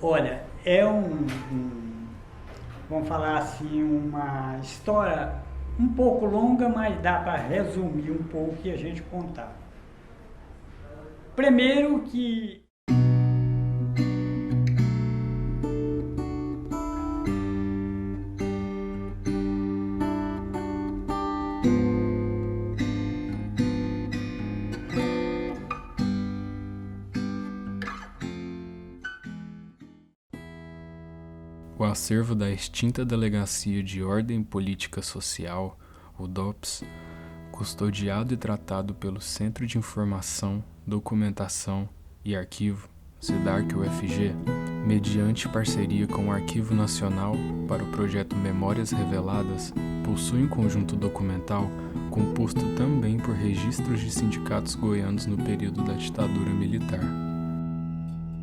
Olha, vamos falar assim, uma história um pouco longa, mas dá para resumir um pouco e a gente contar. Primeiro que O acervo da extinta Delegacia de Ordem Política Social, o DOPS, custodiado e tratado pelo Centro de Informação, Documentação e Arquivo, CEDARC-UFG, mediante parceria com o Arquivo Nacional para o projeto Memórias Reveladas, possui um conjunto documental composto também por registros de sindicatos goianos no período da ditadura militar.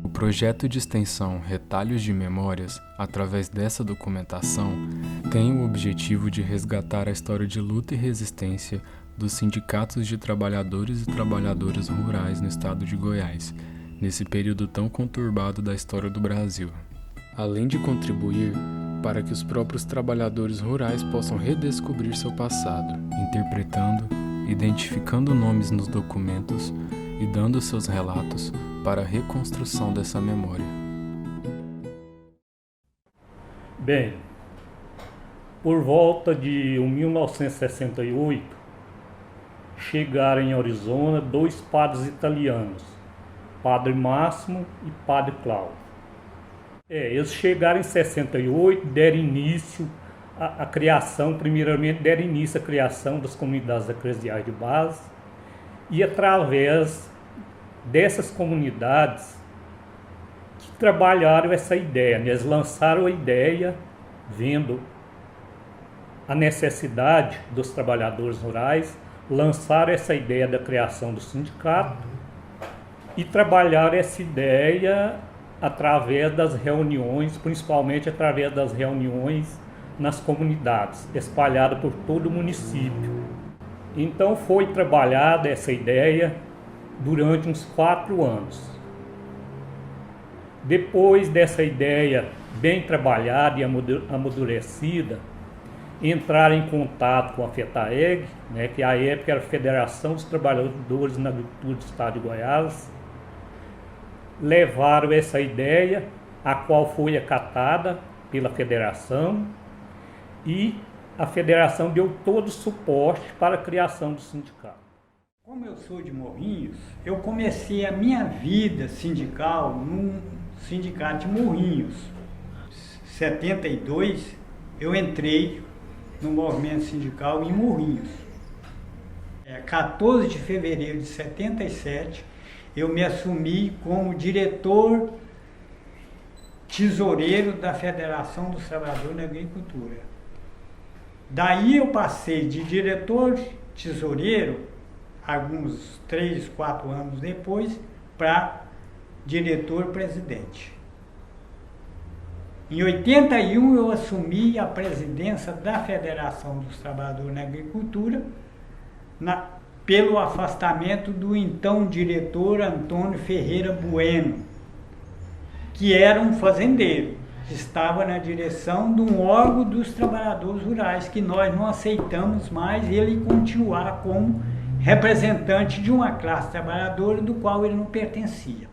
O projeto de extensão Retalhos de Memórias, através dessa documentação, tem o objetivo de resgatar a história de luta e resistência dos sindicatos de trabalhadores e trabalhadoras rurais no estado de Goiás, nesse período tão conturbado da história do Brasil. Além de contribuir para que os próprios trabalhadores rurais possam redescobrir seu passado, interpretando, identificando nomes nos documentos e dando seus relatos para a reconstrução dessa memória. Bem, por volta de 1968, chegaram em Arizona dois padres italianos, Padre Máximo e Padre Cláudio. Eles chegaram em 68, deram início à criação, primeiramente deram início à criação das comunidades eclesiais de base, e através dessas comunidades que trabalharam essa ideia, eles lançaram a ideia vendo a necessidade dos trabalhadores rurais, lançaram essa ideia da criação do sindicato e trabalharam essa ideia através das reuniões, principalmente através das reuniões nas comunidades, espalhadas por todo o município. Então foi trabalhada essa ideia durante uns 4 anos. Depois dessa ideia bem trabalhada e amadurecida, entraram em contato com a FETAEG, que à época era a Federação dos Trabalhadores na Agricultura do Estado de Goiás, levaram essa ideia, a qual foi acatada pela federação, e a federação deu todo o suporte para a criação do sindicato. Como eu sou de Morrinhos, eu comecei a minha vida sindical num sindicato de Morrinhos. Em 72, eu entrei no movimento sindical em Morrinhos. 14 de fevereiro de 77, eu me assumi como diretor tesoureiro da Federação dos Trabalhadores na Agricultura. Daí eu passei de diretor tesoureiro, alguns 3, 4 anos depois, para diretor-presidente. Em 81 eu assumi a presidência da Federação dos Trabalhadores na Agricultura, pelo afastamento do então diretor Antônio Ferreira Bueno, que era um fazendeiro, estava na direção de um órgão dos trabalhadores rurais, que nós não aceitamos mais ele continuar como representante de uma classe trabalhadora do qual ele não pertencia.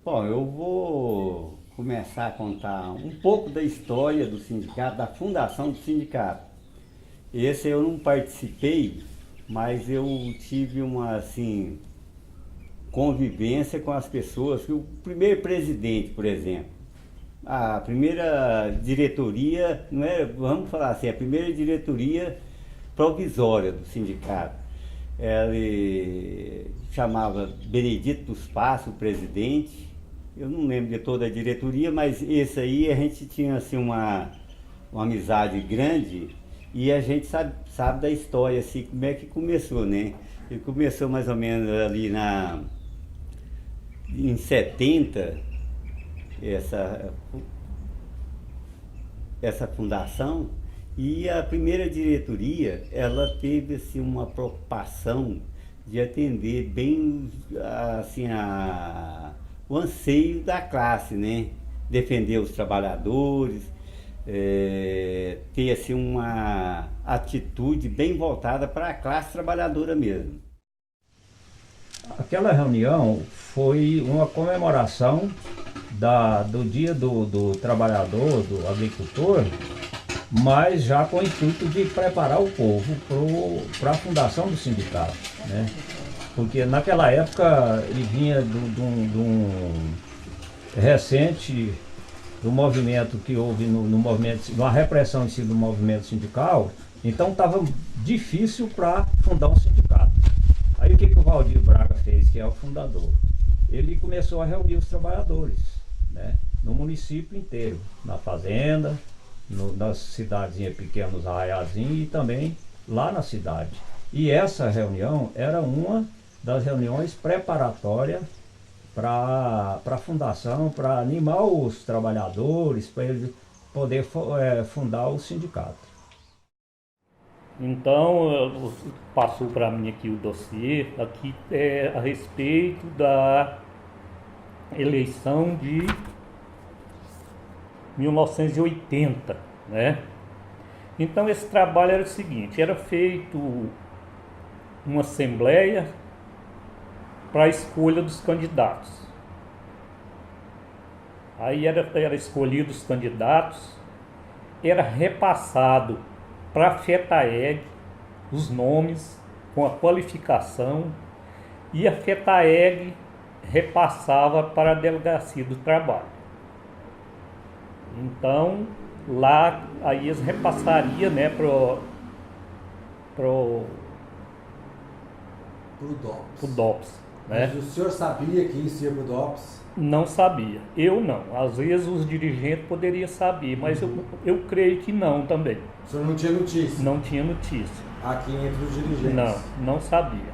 Bom, eu vou começar a contar um pouco da história do sindicato, da fundação do sindicato. Esse eu não participei, mas eu tive uma, assim, convivência com as pessoas. O primeiro presidente, por exemplo, a primeira diretoria, não é, vamos falar assim, a primeira diretoria provisória do sindicato. Ele chamava Benedito dos Passos, o presidente. Eu não lembro de toda a diretoria, mas esse aí a gente tinha assim uma amizade grande, e a gente sabe da história, assim, como é que começou, né? Ele começou mais ou menos ali em 70, essa fundação, e a primeira diretoria, ela teve assim uma preocupação de atender bem assim o anseio da classe, né? defender os trabalhadores, ter assim, uma atitude bem voltada para a classe trabalhadora mesmo. Aquela reunião foi uma comemoração do Dia do Trabalhador, do Agricultor, mas já com o intuito de preparar o povo para a fundação do sindicato, né? Porque naquela época ele vinha de um recente do movimento que houve no movimento, uma repressão em si do movimento sindical, então estava difícil para fundar um sindicato. Aí o que o Valdir Braga fez, que é o fundador? Ele começou a reunir os trabalhadores, né, no município inteiro, na fazenda, nas cidadezinhas pequenas, nos arraiazinhos e também lá na cidade. E essa reunião era uma das reuniões preparatórias para a fundação, para animar os trabalhadores, para eles poder fundar o sindicato. Então, passou para mim aqui o dossiê, aqui é a respeito da eleição de 1980, né? Então esse trabalho era o seguinte, era feito uma assembleia para a escolha dos candidatos. Aí era escolhido os candidatos, era repassado para a FETAEG os nomes com a qualificação e a FETAEG repassava para a Delegacia do Trabalho. Então lá aí eles repassariam, né, pro DOPS. Né? Mas o senhor sabia que isso ia pro DOPS? Não sabia, eu não. Às vezes os dirigentes poderiam saber, mas eu creio que não também. O senhor não tinha notícia? Não tinha notícia. Aqui entre os dirigentes? Não sabia.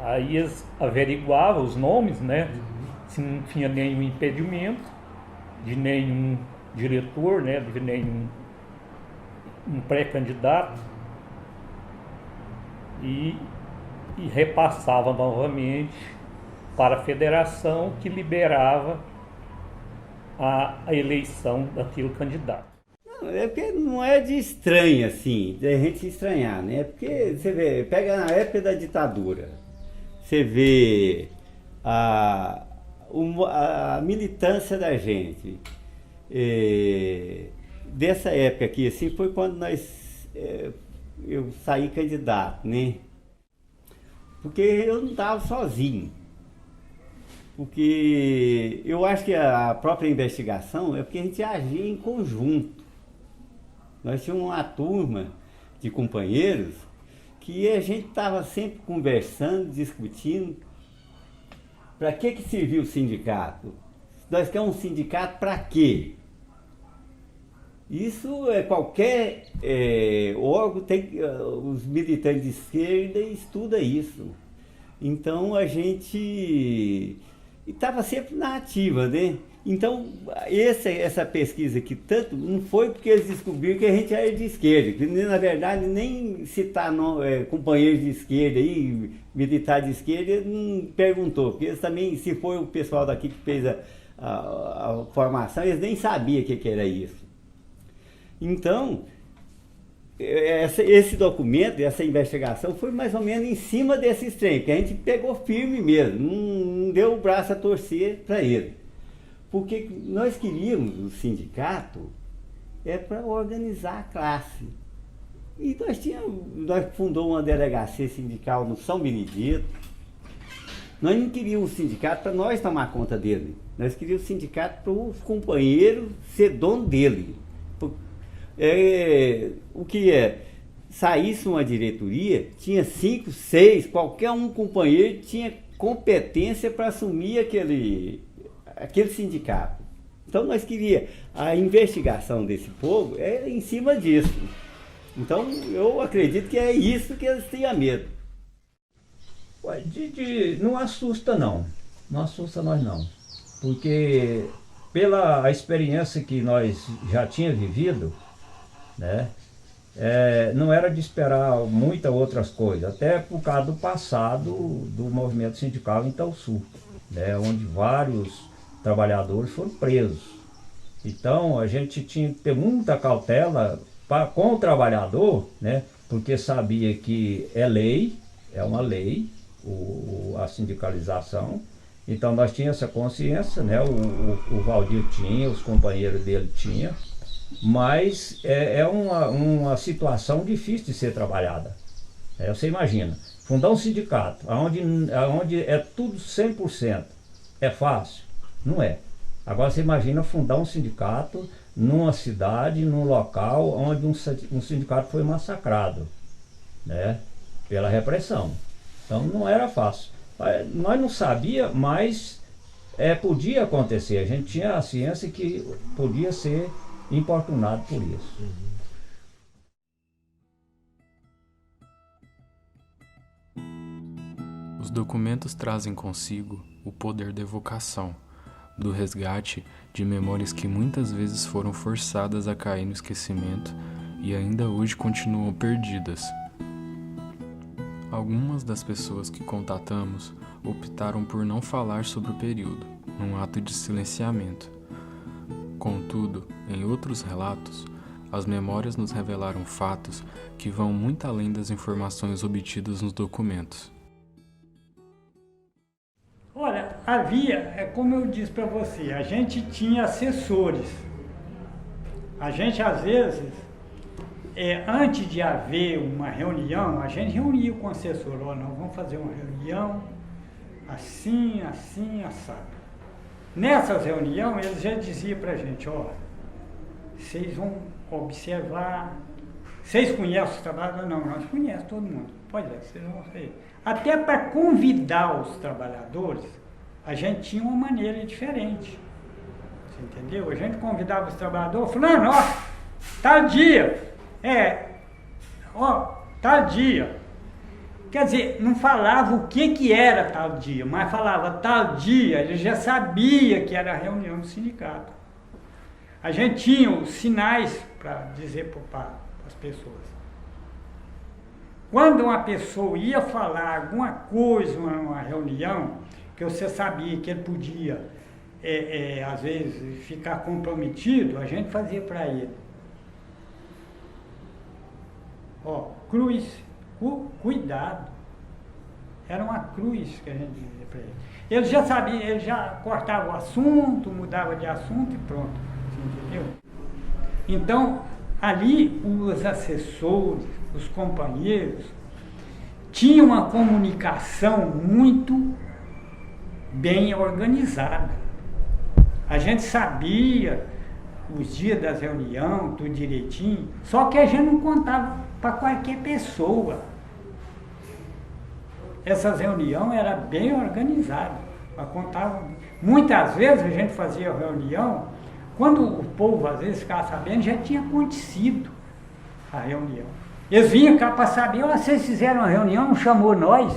Aí eles averiguavam os nomes, né? Se não tinha nenhum impedimento de nenhum diretor, né? De nenhum pré-candidato. E repassava novamente para a federação, que liberava a eleição daquele candidato. É porque não é de estranho assim, de a gente se estranhar, né? Porque você vê, pega na época da ditadura, você vê a militância da gente. Dessa época aqui, assim, foi quando eu saí candidato, né? Porque eu não estava sozinho. Porque eu acho que a própria investigação é porque a gente agia em conjunto. Nós tínhamos uma turma de companheiros que a gente estava sempre conversando, discutindo. Para que serviu o sindicato? Nós queremos um sindicato para quê? Isso é qualquer órgão, os militantes de esquerda estudam isso. Então a gente estava sempre na ativa, né? Então essa pesquisa aqui tanto não foi porque eles descobriram que a gente era de esquerda, que na verdade nem citar companheiros de esquerda aí, militar de esquerda, não perguntou, porque eles também, se foi o pessoal daqui que fez a formação, eles nem sabiam o que era isso. Então, esse documento, essa investigação foi mais ou menos em cima desses trem, que a gente pegou firme mesmo, não deu o braço a torcer para ele. Porque nós queríamos o sindicato para organizar a classe. E nós fundamos uma delegacia sindical no São Benedito. Nós não queríamos o sindicato para nós tomar conta dele. Nós queríamos o sindicato para os companheiros ser dono dele. O que saísse uma diretoria, tinha 5, 6, qualquer um companheiro tinha competência para assumir aquele sindicato. Então nós queríamos a investigação desse povo em cima disso. Então eu acredito que é isso que eles tinham medo. Não assusta não assusta nós não, porque pela experiência que nós já tínhamos vivido, né? Não era de esperar muitas outras coisas, até por causa do passado do movimento sindical em Itaúsu, né? Onde vários trabalhadores foram presos. Então a gente tinha que ter muita cautela com o trabalhador, né? Porque sabia que é lei, é uma lei, a sindicalização. Então nós tínhamos essa consciência, né? O Valdir tinha, os companheiros dele tinham, mas é uma situação difícil de ser trabalhada. Você imagina, fundar um sindicato, onde é tudo 100%, é fácil? Não é. Agora você imagina fundar um sindicato numa cidade, num local onde um sindicato foi massacrado, né? Pela repressão. Então não era fácil. Nós não sabíamos, mas podia acontecer. A gente tinha a ciência que podia ser importunado por isso. Os documentos trazem consigo o poder da evocação, do resgate de memórias que muitas vezes foram forçadas a cair no esquecimento e ainda hoje continuam perdidas. Algumas das pessoas que contatamos optaram por não falar sobre o período, num ato de silenciamento. Contudo, em outros relatos, as memórias nos revelaram fatos que vão muito além das informações obtidas nos documentos. Olha, havia, como eu disse para você, a gente tinha assessores. A gente, às vezes, antes de haver uma reunião, a gente reunia com o assessor. Nós vamos fazer uma reunião assim, assim, assado. Nessas reuniões, eles já diziam para a gente, vocês vão observar, vocês conhecem os trabalhadores? Não, nós conhecemos todo mundo. Pois é, vocês vão ver. Até para convidar os trabalhadores, a gente tinha uma maneira diferente. Você entendeu? A gente convidava os trabalhadores, falando, tal dia, tal dia. Quer dizer, não falava o que era tal dia, mas falava tal dia, ele já sabia que era a reunião do sindicato. A gente tinha os sinais para dizer para as pessoas. Quando uma pessoa ia falar alguma coisa numa reunião, que você sabia que ele podia, às vezes, ficar comprometido, a gente fazia para ele. Cruz, cuidado. Era uma cruz que a gente dizia para ele. Ele já sabia, ele já cortava o assunto, mudava de assunto e pronto. Você entendeu? Então, ali os assessores, os companheiros, tinham uma comunicação muito bem organizada. A gente sabia os dias das reuniões, tudo direitinho, só que a gente não contava para qualquer pessoa. Essas reuniões eram bem organizadas. Muitas vezes a gente fazia reunião, quando o povo às vezes ficava sabendo, já tinha acontecido a reunião. Eles vinham cá para saber, vocês fizeram uma reunião, não chamou nós?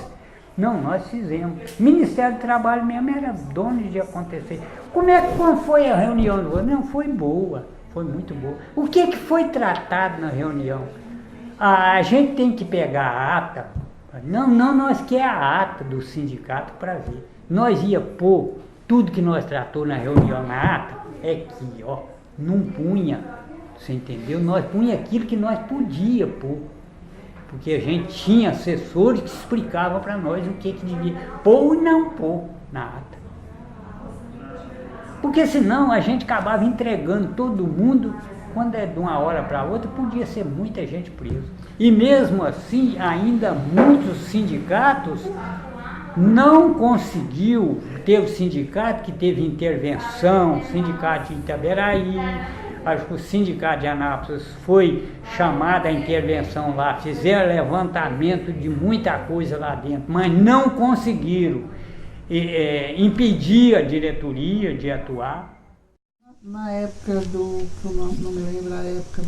Não, nós fizemos. O Ministério do Trabalho mesmo era dono de acontecer. Como foi a reunião? Não, foi boa, foi muito boa. O que foi tratado na reunião? A gente tem que pegar a ata. Não, nós quer a ata do sindicato para ver. Nós ia pôr tudo que nós tratou na reunião na ata, aqui, não punha. Você entendeu? Nós punha aquilo que nós podia pôr. Porque a gente tinha assessores que explicavam para nós o que devia pôr e não pôr na ata. Porque senão a gente acabava entregando todo mundo, quando é de uma hora para outra, podia ser muita gente presa. E mesmo assim, ainda muitos sindicatos não conseguiu. Teve sindicato que teve intervenção, sindicato de Itaberaí, acho que o sindicato de Anápolis foi chamado à intervenção lá, fizeram levantamento de muita coisa lá dentro, mas não conseguiram impedir a diretoria de atuar. Na época não me lembro a época,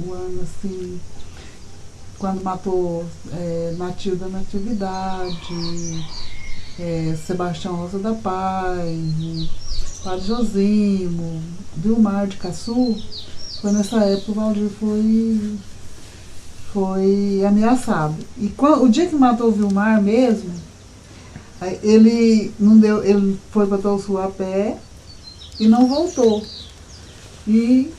o ano assim, quando matou Matilda Natividade, Sebastião Rosa da Paz, Padre Josimo, Vilmar de Caçu, foi nessa época o Valdir foi ameaçado. E o dia que matou o Vilmar mesmo, Aí ele não deu, ele foi para Sul a pé e não voltou. E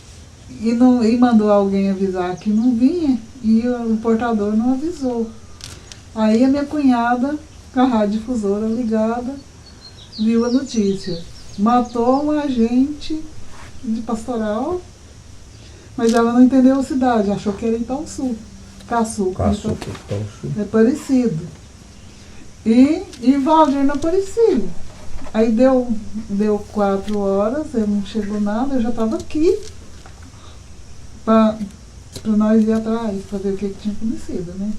mandou alguém avisar que não vinha e o portador não avisou. Aí a minha cunhada, com a radiodifusora ligada, viu a notícia. Matou um agente de pastoral, mas ela não entendeu a cidade, achou que era Itaúsu. Caçu, Itaúsu. É parecido. E Valdir não aparecia. Aí deu 4 horas, ele não chegou nada, eu já estava aqui para nós ir atrás, para ver o que tinha acontecido, né?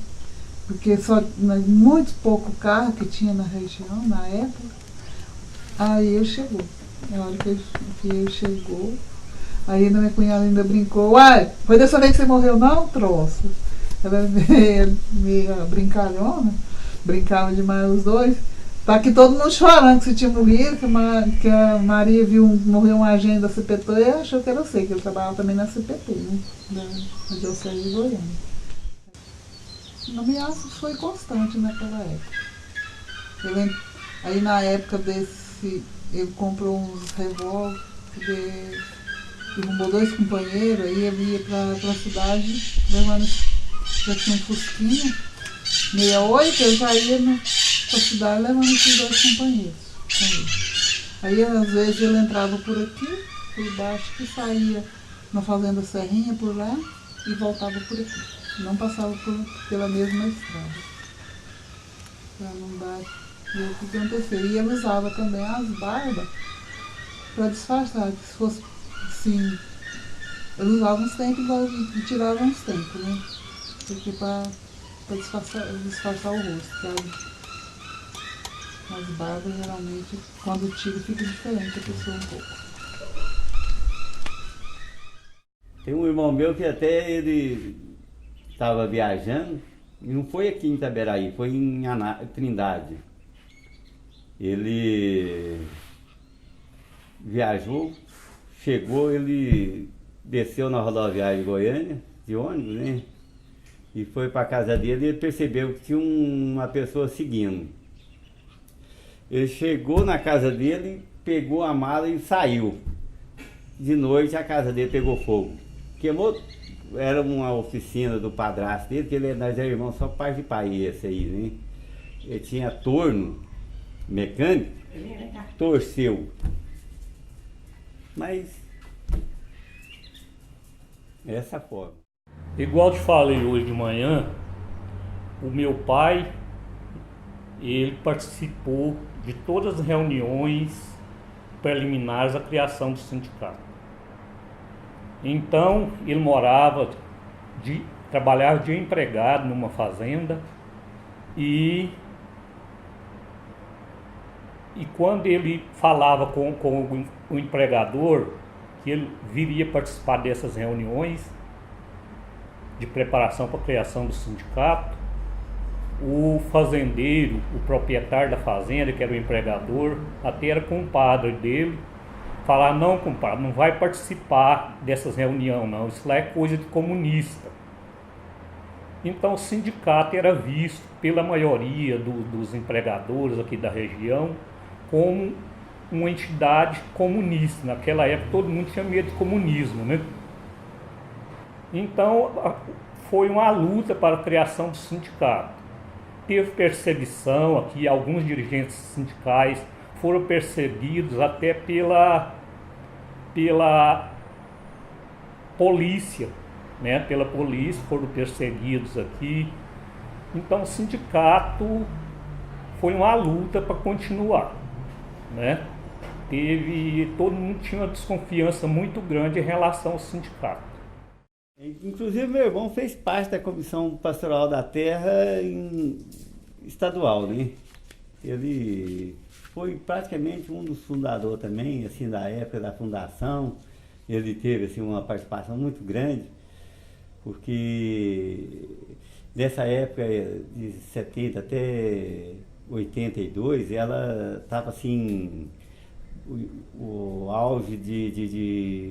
Porque só muito pouco carro que tinha na região na época. Aí ele chegou. Na hora que ele chegou, aí minha cunhada ainda brincou, uai, foi dessa vez que você morreu não, troço? Ela era meio brincalhona, brincava demais os dois. Tá aqui todo mundo chorando que você tinha morrido, que a Maria viu morrer um agente da CPT e achou que era você, que ele trabalhava também na CPT, né? Da Diocese de Goiânia. O ameaça foi constante naquela época. Aí na época ele comprou uns revólveres, ele arrumou 2 companheiros, aí ele ia pra cidade levando, já tinha um Fusquinha 68, eu já ia pra cidade levando esses 2 companheiros. Aí às vezes ele entrava por aqui, por baixo, e saía na fazenda Serrinha por lá e voltava por aqui. Não passava pela mesma estrada. Para não dar o que acontecer. E ele usava também as barbas para disfarçar, que se fosse assim, eles usavam uns tempos e tiravam uns tempos, né? Porque para disfarçar o rosto, sabe? As barbas geralmente, quando tira, fica diferente a pessoa um pouco. Tem um irmão meu que até ele estava viajando, e não foi aqui em Itaberaí, foi em Trindade. Ele viajou, chegou, ele desceu na rodoviária de Goiânia, de ônibus, né? E foi para a casa dele e ele percebeu que tinha uma pessoa seguindo. Ele chegou na casa dele, pegou a mala e saiu. De noite a casa dele pegou fogo. Queimou, era uma oficina do padrasto dele, que nós éramos irmãos só pai de pai esse aí, né? Ele tinha torno mecânico, torceu. Mas essa forma. Igual te falei hoje de manhã, o meu pai, ele participou de todas as reuniões preliminares à criação do sindicato. Então, ele trabalhava de empregado numa fazenda e quando ele falava com o empregador que ele viria participar dessas reuniões de preparação para a criação do sindicato, o fazendeiro, o proprietário da fazenda, que era o empregador, até era compadre dele, falar: não, compadre, não vai participar dessas reuniões não, isso lá é coisa de comunista. Então o sindicato era visto pela maioria dos empregadores aqui da região como uma entidade comunista. Naquela época todo mundo tinha medo de comunismo, né? Então foi uma luta para a criação do sindicato. Teve perseguição aqui, alguns dirigentes sindicais foram perseguidos até pela polícia, né? Pela polícia foram perseguidos aqui. Então o sindicato foi uma luta para continuar, né? Todo mundo tinha uma desconfiança muito grande em relação ao sindicato. Inclusive meu irmão fez parte da Comissão Pastoral da Terra estadual, né? Ele foi praticamente um dos fundadores também, assim, da época da fundação. Ele teve, assim, uma participação muito grande, porque nessa época de 70 até 82, ela estava, assim, o auge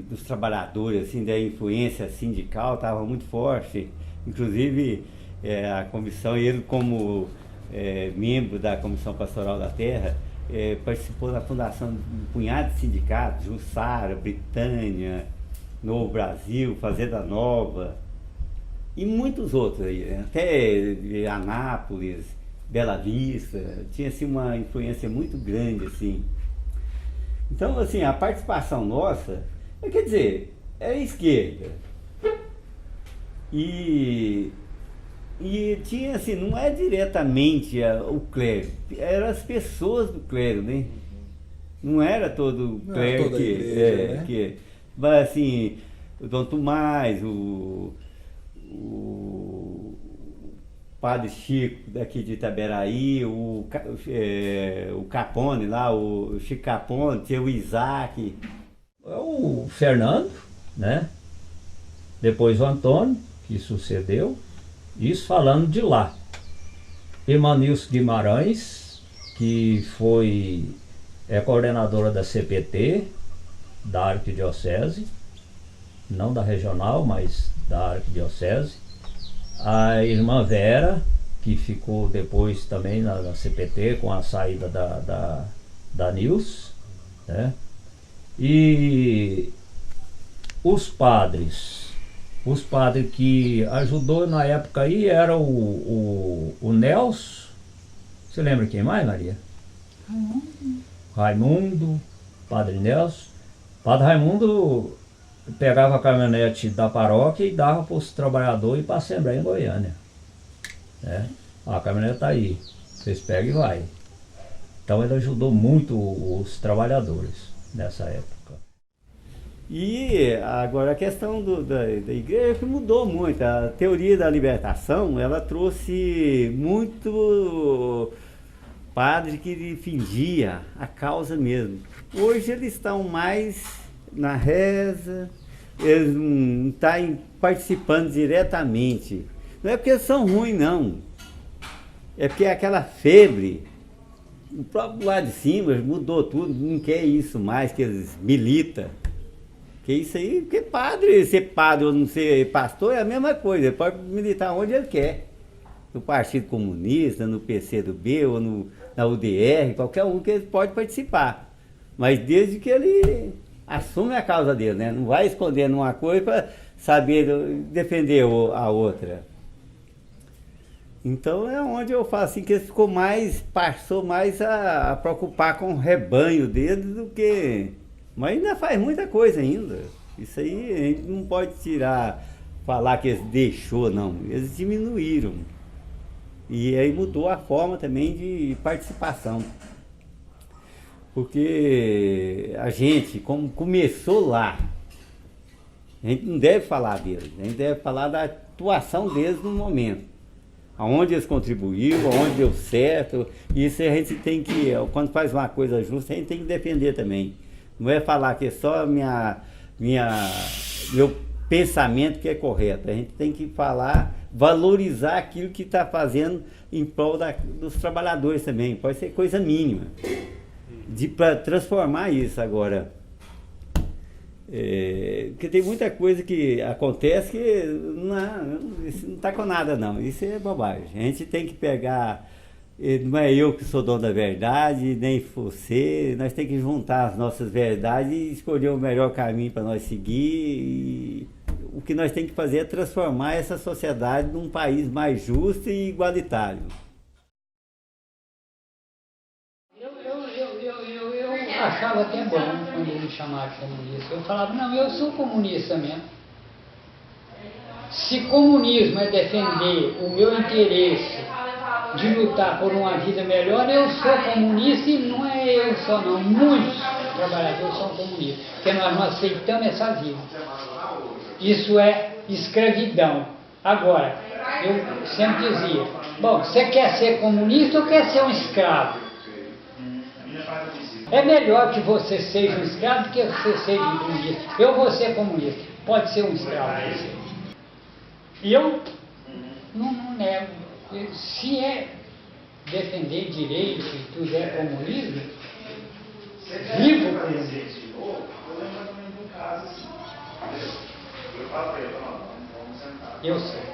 dos trabalhadores, assim, da influência sindical estava muito forte. Inclusive a comissão, ele como membro da Comissão Pastoral da Terra, participou da fundação de um punhado de sindicatos, Jussara, Britânia, Novo Brasil, Fazenda Nova, e muitos outros aí, até Anápolis, Bela Vista, tinha assim, uma influência muito grande, assim. Então, assim, a participação nossa, quer dizer, é esquerda. E tinha assim, não é diretamente o clero, eram as pessoas do clero, né? Não era todo o clero mas assim, o Dom Tomás, o Padre Chico daqui de Itaberaí, o Capone lá, o Chico Capone, tinha o Isaac. O Fernando, né? Depois o Antônio, que sucedeu. Isso falando de lá. Emanilson Guimarães, que é coordenadora da CPT, da Arquidiocese, não da regional, mas da Arquidiocese. A irmã Vera, que ficou depois também na CPT com a saída da Nils, né? E os padres que ajudou na época aí era o Nelson. Você lembra quem mais, Maria? Raimundo, Padre Nelson. Padre Raimundo pegava a caminhonete da paróquia e dava para os trabalhadores e para a Assembleia em Goiânia, né? A caminhonete está aí, vocês pegam e vai. Então ele ajudou muito os trabalhadores nessa época. E agora a questão da igreja que mudou muito. A teoria da libertação, ela trouxe muito padre que defendia a causa mesmo. Hoje eles estão mais na reza, eles não estão participando diretamente. Não é porque eles são ruins, não. É porque aquela febre, o próprio lado de cima mudou tudo, não quer isso mais, que eles militam. Que isso aí, porque ser padre ou não ser pastor é a mesma coisa, ele pode militar onde ele quer. No Partido Comunista, no PCdoB ou na UDR, qualquer um que ele pode participar. Mas desde que ele assume a causa dele, né? Não vai escondendo uma coisa para saber defender a outra. Então é onde eu falo assim, que ele passou mais a preocupar com o rebanho dele do que... Mas ainda faz muita coisa ainda. Isso aí a gente não pode falar que eles deixou, não. Eles diminuíram. E aí mudou a forma também de participação. Porque a gente, como começou lá, a gente não deve falar deles, a gente deve falar da atuação deles no momento. Aonde eles contribuíram, aonde deu certo. Isso a gente tem que, quando faz uma coisa justa, a gente tem que defender também. Não é falar que é só meu pensamento que é correto. A gente tem que valorizar aquilo que está fazendo em prol dos trabalhadores também. Pode ser coisa mínima. Para transformar isso agora. Porque tem muita coisa que acontece que isso não está com nada, não. Isso é bobagem. A gente tem que pegar... Não é eu que sou dono da verdade, nem você. Nós temos que juntar as nossas verdades e escolher o melhor caminho para nós seguir. E o que nós temos que fazer é transformar essa sociedade num país mais justo e igualitário. Eu achava até bom quando ele me chamava de comunista. Eu falava, não, eu sou comunista mesmo. Se comunismo é defender o meu interesse de lutar por uma vida melhor, eu sou comunista e não é eu só não, muitos trabalhadores são comunistas, porque nós não aceitamos essa vida. Isso é escravidão. Agora, eu sempre dizia, bom, você quer ser comunista ou quer ser um escravo? É melhor que você seja um escravo do que você seja um comunista. Eu vou ser comunista, pode ser um escravo você. E eu não nego. Se é defender direitos e tudo é comunismo, viva o comunismo. Eu sei.